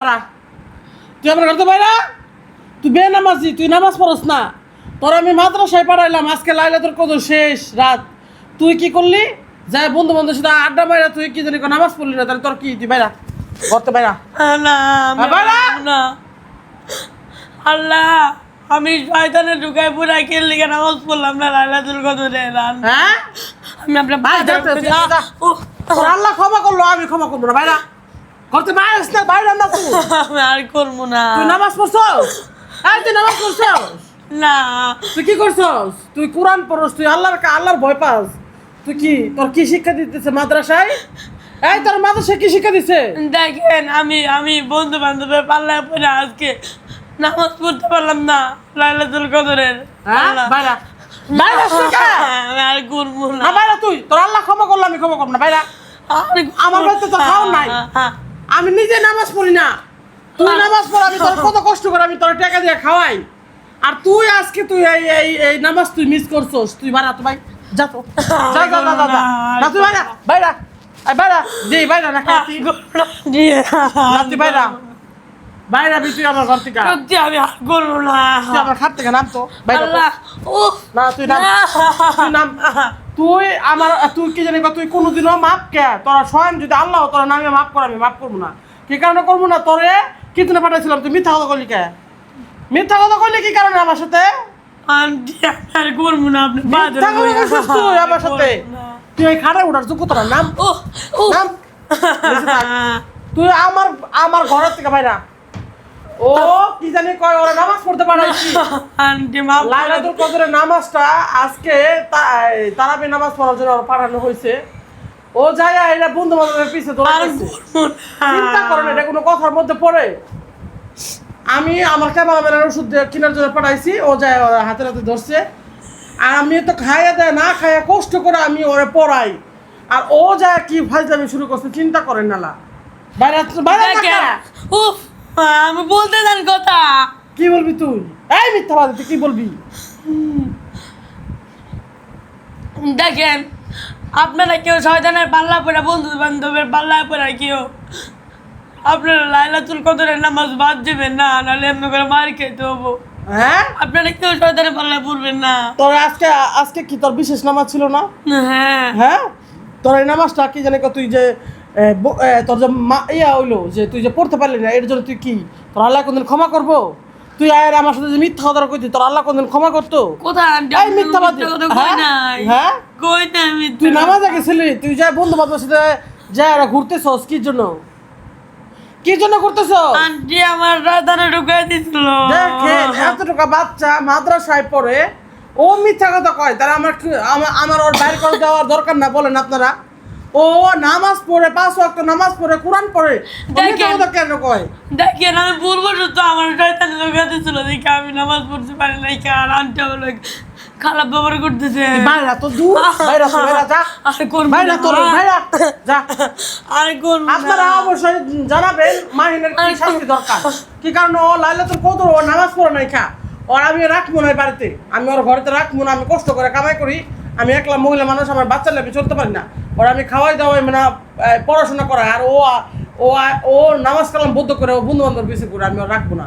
তুই আমার ঘর তো বাইরা তুই বেনামাজি তুই নামাজ পড়স না তোর আমি মাদ্রাসায় পাঠাইলাম আজকে লাইলাতুল কদর শেষ রাত তুই কি করলি যাই বন্ধু বান্ধবের সাথে আড্ডা মাইরা তুই কি জানি নামাজ পড়লি না তাহলে তোর কি তুই বাইরা ঘর তো বাইরা না বাইরা না আল্লাহ আমি শয়তানে ঢুকায় পুরা খেললি কেন নামাজ পড়লাম না লাইলাতুল কদরে হ্যাঁ আমি আপনার ভাই তোর আল্লাহ ক্ষমা করলো আমি ক্ষমা করবো না বাইরা ঘর তো বাইরে না বাইরে না তুই আমি আর করবো না তুই নামাজ পড়ছস তুই নামাজ পড়ছস না তুই কি করছস তুই কোরআন পড়স তুই আল্লাহর ভয় পাস তুই কি তোর কি শিক্ষা দিতেছে মাদ্রাসায় তোর মাদ্রাসায় কি শিক্ষা দিছে দেখেন আমি বন্ধু বান্ধবের পাল্লায় পড়ে আজকে নামাজ পড়তে পারলাম না লাইলাতুল কদরের বাইরা বাইরা আমি আর করবো না বাইরা তুই তোর আল্লাহ ক্ষমা করলো আমি ক্ষমা করবো না বাইরা আমার বাড়িতে তো খাও নাই আমি নিজে নামাজ পড়ি না তুই নামাজ পড় আমি তোর কত কষ্ট করে আমি তোর টাকা দিয়ে খাওয়াই আর তুই আজকে তুই এই নামাজ তুই মিস করছস তুই বাইরা তো ভাই যা তো যা যা যা যা না তুই বাইরা বাইরা বাইরা জি বাইরা না খাতি না তুই বাইরা বাইরা তুই আমার ঘর থেকে সত্যি আমি আর করবো না তুই আমার খাট থেকে নাম তো বাইরা আল্লাহ না তুই নাম তুই আমার তুই কি জানি তুই কোনোদিনও মাপ কে তোরা স্বয়ং যদি আল্লাহ তোরা নামে মাপ কর আমি মাপ করবো না কি কারণে করবো না তোরে কি দিনে পাঠাইছিলাম তুই মিথ্যা কথা কইলি কে মিথ্যা কথা কইলি কি কারণে আমার সাথে আন্টি আর করবো না আপনি মিথ্যা কথা কইছিস তুই আমার সাথে তুই এই খাটে উঠার যোগ্যতা নাম নাম তুই আমার ঘরের থেকে বাইরা ও কি জানি কয় ওরা নামাজ পড়তে পারাইছি আন্টি মাফ লাইলাতুল কদরের নামাজটা আজকে তারাবি নামাজ পড়ার জন্য ওরা পাঠানো হয়েছে ও যায় এটা বন্ধু বান্ধবের পিছে দৌড়াচ্ছে চিন্তা করেন এটা কোনো কথার মধ্যে পড়ে আমি আমার ক্যামেরাম্যানের ওষুধ কেনার জন্য পাঠাইছি ও যায় ওরা হাতে হাতে ধরছে আর আমি তো খাইয়ে দেয় না খাইয়ে কষ্ট করে আমি ওরে পড়াই আর ও যায় কি ফাইজলামি শুরু করছে চিন্তা করেন নালা বাইরে উফ আমি বলতে চান কথা কি বলবি তুই এই মিথ্যাবাদী তুই কি বলবি দেখেন আপনারা কেউ শয়তানের পাল্লা পড়ে বন্ধু বান্ধবের পাল্লায় পড়ে কেউ আপনারা লাইলাতুল কদরের নামাজ বাদ দেবেন না নাহলে এমনি করে মার খেতে হবো হ্যাঁ আপনারা কেউ শয়তানের পাল্লায় পড়বেন না তোর আজকে কি তোর বিশেষ নামাজ ছিল না হ্যাঁ হ্যাঁ তোর এই নামাজটা কি জানি তুই যে তোর যে হইলো যে তুই যে পড়তে পারলি না এর জন্য তুই কি তোর আল্লাহ কোনদিন ক্ষমা করবো তুই আয়ের আমার সাথে যে মিথ্যা কথা কইতি তোর আল্লাহ কোনদিন ক্ষমা করতো কোথায় এই মিথ্যাবাদী হ্যাঁ কই নাই তুই নামাজে গেছিলি তুই যা বন্ধু বান্ধবের সাথে যা ঘুরতেছস কি জন্য ঘুরতেছ আন্টি আমার রাতারে ঢুকাই দিছিল দেখেন এতটুকু বাচ্চা মাদ্রাসায় পড়ে ও মিথ্যা কথা কয় তারা আমার ওর বাইর করে দেওয়ার দরকার না বলেন আপনারা ও নামাজ পড়ে 5 ওয়াক্ত নামাজ পড়ে কোরআন পড়ে মিথ্যা কথা কেন কয় দেখেন আমি পূর্বশত আমার শয়তান ঢুকাই দিছিল দেখে আমি নামাজ পড়তে পারি নাই আর আন্টি বলে খারাপ ব্যবহার করতেছে বাইরা তো দূর বাইরা তো বাইরা যা আর কোন বাইরা তো বাইরা যা আর কোন আপনারা অবশ্যই জানাবেন মাহিনের কি শাস্তি দরকার কি কারণ ও লাইলাতুল কদর ও নামাজ পড়ে নাই খা আর আমি রাখবো না বাড়িতে আমি ওর ঘরেতে রাখবো না আমি কষ্ট করে কামাই করি আমি একলা মহিলা মানুষ আমার বাচ্চা লেগে চলতে পারি না ওর আমি খাওয়াই দাওয়াই মানে পড়াশোনা করাই আর ও নামাজ কালাম বদ্ধ করে ও বন্ধু বান্ধব বেশি করে আমি ওর রাখবো না